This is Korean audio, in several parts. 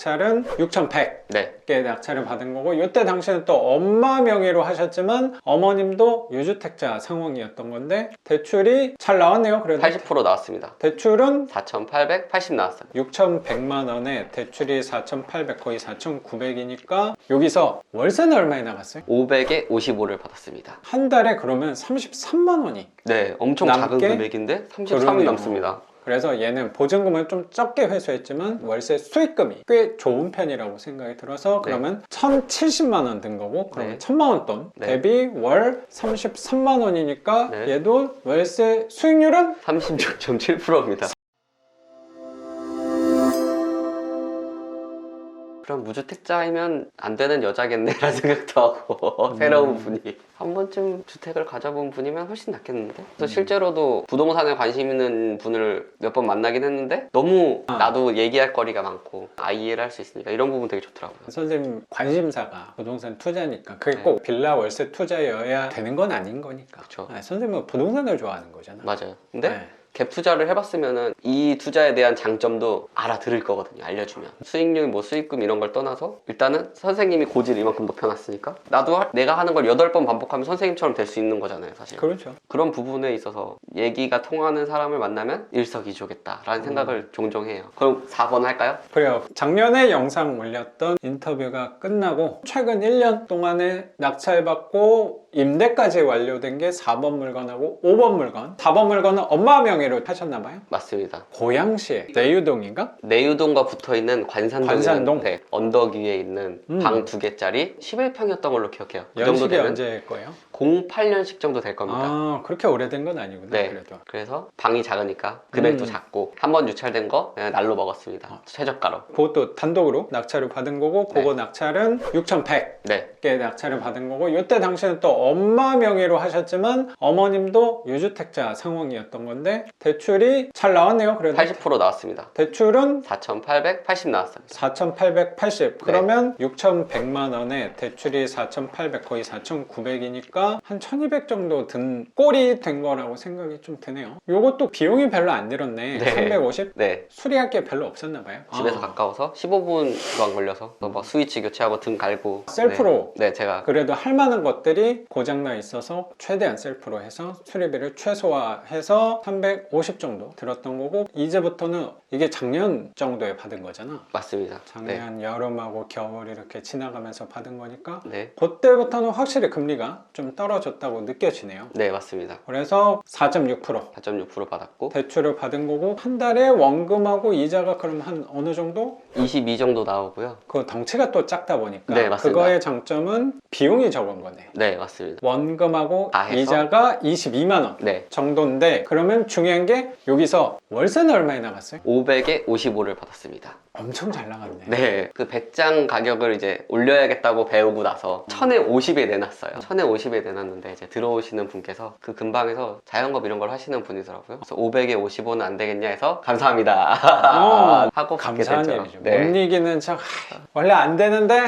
낙찰은 6,100. 네. 개 낙찰을 받은 거고, 이때 당시에는 또 엄마 명의로 하셨지만 어머님도 유주택자 상황이었던 건데 대출이 잘 나왔네요. 그래도 80% 나왔습니다. 대출은 4,880 나왔어요. 6,100만 원에 대출이 4,800 거의 4,900이니까 여기서 월세는 얼마에 나갔어요? 500에 55를 받았습니다. 한 달에 그러면 33만 원이. 네, 엄청 남게? 작은 금액인데 33이 그러네요. 남습니다. 그래서 얘는 보증금을 좀 적게 회수했지만 월세 수익금이 꽤 좋은 편이라고 생각이 들어서 그러면 1,070만 원 든 거고 그러면 네. 1,000만 원 돈 네. 대비 월 33만 원이니까 네. 얘도 월세 수익률은 36.7%입니다. 그럼 무주택자이면 안 되는 여자겠네라는 생각도 하고 새로운 분이 한 번쯤 주택을 가져본 분이면 훨씬 낫겠는데? 그래서 실제로도 부동산에 관심 있는 분을 몇 번 만나긴 했는데 너무 나도 얘기할 거리가 많고 이해를 할 수 있으니까 이런 부분 되게 좋더라고요. 선생님 관심사가 부동산 투자니까 그게 네. 꼭 빌라 월세 투자여야 되는 건 아닌 거니까. 그쵸. 선생님은 부동산을 좋아하는 거잖아. 맞아요. 근데 네. 갭 투자를 해봤으면은 이 투자에 대한 장점도 알아들을 거거든요. 알려주면 수익률 뭐 수익금 이런 걸 떠나서 일단은 선생님이 고지를 이만큼 높여놨으니까 나도 내가 하는 걸 8번 반복하면 선생님처럼 될 수 있는 거잖아요, 사실. 그렇죠. 그런 부분에 있어서 얘기가 통하는 사람을 만나면 일석이조겠다라는 생각을 종종 해요. 그럼 4번 할까요? 그래요. 작년에 영상 올렸던 인터뷰가 끝나고 최근 1년 동안에 낙찰받고 임대까지 완료된 게 4번 물건하고 5번 물건. 4번 물건은 엄마 명의로 하셨나봐요. 맞습니다. 고양시에 내유동인가? 내유동과 붙어있는 관산동에 관산동? 네, 언덕 위에 있는 방 2개짜리 11평이었던 걸로 기억해요. 그 정도 연식이 되면 언제일 거예요? 08년식 정도 될 겁니다. 아, 그렇게 오래된 건 아니구나. 네. 그래도. 그래서 방이 작으니까 금액도 작고 한 번 유찰된 거 그냥 날로 먹었습니다. 최저가로. 그것도 단독으로 낙찰을 받은 거고 그거 낙찰은 6,100. 네. 개 낙찰을 받은 거고 이때 당시에는 또 엄마 명의로 하셨지만 어머님도 유주택자 상황이었던 건데 대출이 잘 나왔네요. 그래도 80% 나왔습니다. 대출은 4,880 나왔어요. 4,880 그러면 6,100만 원에 대출이 4,800 거의 4,900이니까 한 1,200 정도 든 꼴이 된 거라고 생각이 좀 드네요. 요것도 비용이 별로 안 들었네. 네. 350? 네. 수리할 게 별로 없었나 봐요. 집에서 가까워서 15분도 안 걸려서 뭐 스위치 교체하고 등 갈고 셀프로? 네, 제가 그래도 할 만한 것들이 고장나 있어서 최대한 셀프로 해서 수리비를 최소화해서 350 정도 들었던 거고 이제부터는 이게 작년 정도에 받은 거잖아. 맞습니다. 작년 여름하고 겨울 이렇게 지나가면서 받은 거니까 네. 그때부터는 확실히 금리가 좀 떨어졌다고 느껴지네요. 네, 맞습니다. 그래서 4.6% 4.6% 받았고 대출을 받은 거고 한 달에 원금하고 이자가 그럼 한 어느 정도? 22 정도 나오고요. 그 덩치가 또 작다 보니까 네, 맞습니다. 그거의 장점은 비용이 적은 거네. 네, 맞습니다. 원금하고 다 해서? 이자가 22만 원 네. 정도인데 그러면 중요한 게 여기서 월세는 얼마에 나갔어요? 500에 55를 받았습니다. 엄청 잘 나갔네. 네, 그 배짱 가격을 이제 올려야겠다고 배우고 나서 1000에 50에 내놨어요. 1000에 50에 내놨는데 이제 들어오시는 분께서 그 근방에서 자영업 이런 걸 하시는 분이더라고요. 그래서 500에 55는 안 되겠냐 해서 감사합니다 하고 받게 감사한 됐죠. 일이죠. 네. 못 이기는 척 원래 안 되는데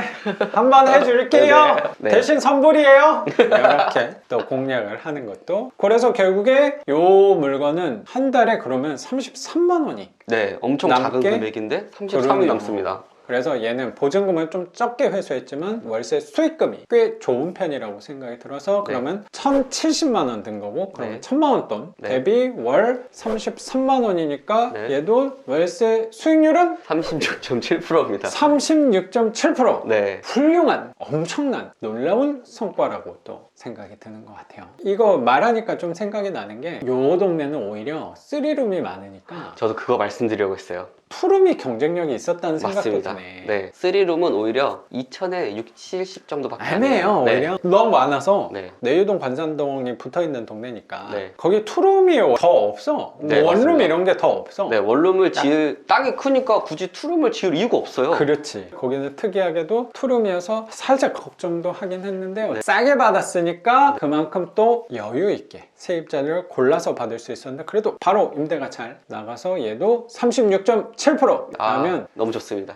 한번 해줄게요. 네. 대신 선불이에요. 이렇게 또 공략을 하는 것도. 그래서 결국에 요 물건은 한 달에 그러면 33만 원이 네, 엄청 남게? 작은 금액인데 33이 그러네요. 남습니다. 그래서 얘는 보증금을 좀 적게 회수했지만 월세 수익금이 꽤 좋은 편이라고 생각이 들어서 그러면 1,070만 원 든 거고 그러면 네. 1,000만 원 돈 네. 대비 월 33만 원이니까 네. 얘도 월세 수익률은 36.7%입니다. 36.7%. 네. 훌륭한, 엄청난, 놀라운 성과라고 또 생각이 드는 것 같아요. 이거 말하니까 좀 생각이 나는 게 요 동네는 오히려 3룸이 많으니까 저도 그거 말씀드리려고 했어요. 투룸이 경쟁력이 있었다는 생각도 맞습니다. 드네. 네. 3룸은 오히려 2000에 60, 70 정도밖에 안 애매해요. 돼요. 네. 오히려 너무 많아서 네. 내유동 관산동이 붙어있는 동네니까 네. 거기 투룸이 더 없어. 네, 원룸 맞습니다. 이런 게 더 없어. 네, 원룸을 지을 땅이 크니까 굳이 투룸을 지을 이유가 없어요. 그렇지. 거기는 특이하게도 투룸이어서 살짝 걱정도 하긴 했는데 네. 싸게 받았으니까 그만큼 또 여유 있게 세입자를 골라서 받을 수 있었는데 그래도 바로 임대가 잘 나가서 얘도 36.7% 하면 너무 좋습니다.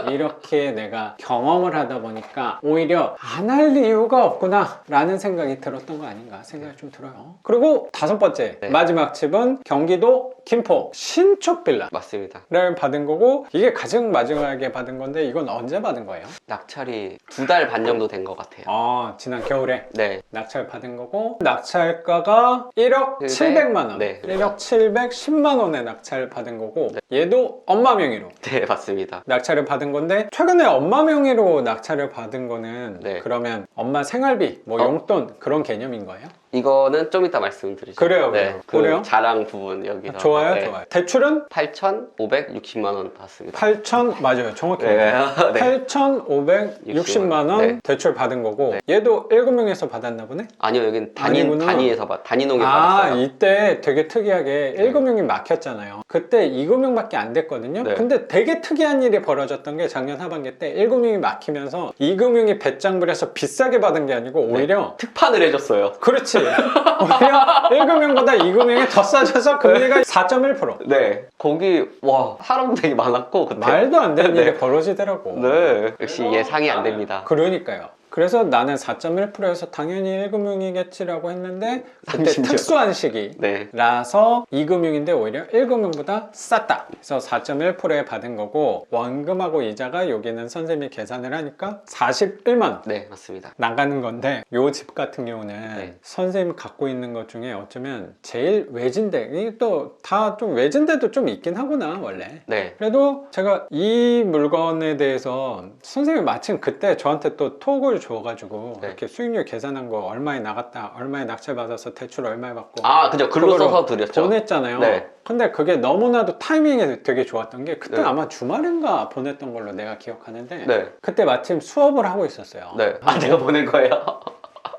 이렇게 내가 경험을 하다 보니까 오히려 안 할 이유가 없구나 라는 생각이 들었던 거 아닌가 생각이 좀 들어요. 그리고 5번째 네. 마지막 집은 경기도 김포 신축 빌라를 맞습니다. 받은 거고, 이게 가장 마지막에 받은 건데 이건 언제 받은 거예요? 낙찰이 2달 반 정도 된 것 같아요. 지난 겨울에 네. 낙찰 받은 거고, 낙찰가가 1억 700만 원, 네. 1억 710만 원에 낙찰 받은 거고, 얘도 엄마 명의로 네, 맞습니다. 낙찰을 받은 건데, 최근에 엄마 명의로 낙찰을 받은 거는 네. 그러면 엄마 생활비, 뭐 용돈 그런 개념인 거예요? 이거는 좀 이따 말씀드리죠. 그래요, 네, 그래요. 그 그래요? 자랑 부분 여기서. 좋아요, 네. 좋아요. 대출은 8,560만 원 받습니다. 8천, 맞아요, 정확히. 네. 네. 8,560만 원 네. 대출 받은 거고, 얘도 1금융에서 받았나 보네? 아니요, 여긴 아니구나. 단위농에 받았어요. 이때 되게 특이하게 1금융이 막혔잖아요. 그때 2금융밖에 안 됐거든요. 네. 근데 되게 특이한 일이 벌어졌던 게 작년 하반기 때 1금융이 막히면서 2금융이 배짱을 해서 비싸게 받은 게 아니고 오히려 특판을 해줬어요. 그렇지. 오히려 1금융보다 2금융이 더 싸져서 금리가 4.1%. 네. 거기, 와, 사람도 되게 많았고, 그때. 말도 안 되는 네. 일이 벌어지더라고. 네. 역시 예상이 안 됩니다. 그러니까요. 그래서 나는 4.1%에서 당연히 1금융이겠지라고 했는데, 그때 심지어. 특수한 시기 네. 라서 2금융인데 오히려 1금융보다 쌌다. 그래서 4.1%에 받은 거고, 원금하고 이자가 여기는 선생님이 계산을 하니까 41만 원 네, 맞습니다. 나가는 건데, 요 집 같은 경우는 네. 선생님이 갖고 있는 것 중에 어쩌면 제일 외진데, 이게 또 다 좀 외진데도 좀 있긴 하구나 원래. 네. 그래도 제가 이 물건에 대해서 선생님이 마침 그때 저한테 또 톡을 줘가지고 네. 이렇게 수익률 계산한 거 얼마에 나갔다, 얼마에 낙찰 받아서 대출 얼마에 받고 아, 그죠. 글로 그거를 써서 드렸죠. 보냈잖아요. 네. 근데 그게 너무나도 타이밍이 되게 좋았던 게, 그때 네. 아마 주말인가 보냈던 걸로 내가 기억하는데, 네. 그때 마침 수업을 하고 있었어요. 네. 아, 제가 보낸 거예요?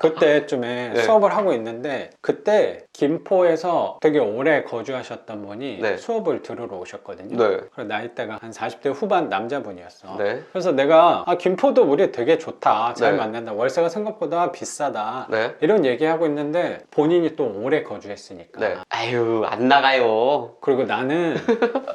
그때쯤에 네. 수업을 하고 있는데, 그때 김포에서 되게 오래 거주하셨던 분이 네. 수업을 들으러 오셨거든요. 네. 그리고 나이대가 한 40대 후반 남자분이었어. 네. 그래서 내가 김포도 우리 되게 좋다, 잘 네. 만난다, 월세가 생각보다 비싸다, 네. 이런 얘기하고 있는데 본인이 또 오래 거주했으니까. 네. 아유, 안 나가요. 그리고 나는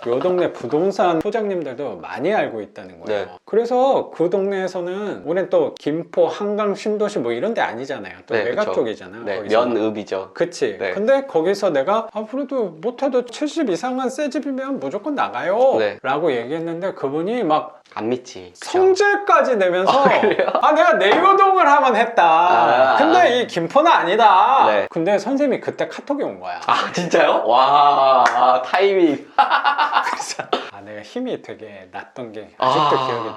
요 동네 부동산 소장님들도 많이 알고 있다는 거예요. 네. 그래서 그 동네에서는, 우린 또 김포, 한강, 신도시 뭐 이런 데 아니잖아요. 또 네, 외곽 그쵸. 쪽이잖아. 네. 거기서. 면읍이죠. 그치. 네. 근데 거기서 내가 앞으로도 못해도 70 이상은 새 집이면 무조건 나가요. 네. 라고 얘기했는데 그분이 막 안 믿지. 그쵸? 성질까지 내면서 그래요? 내가 내요동을 하면 했다. 근데 이 김포는 아니다. 네. 근데 선생님이 그때 카톡이 온 거야. 아, 진짜요? 와, 타이밍. 그래서 내가 힘이 되게 났던 게 아직도 기억이 나.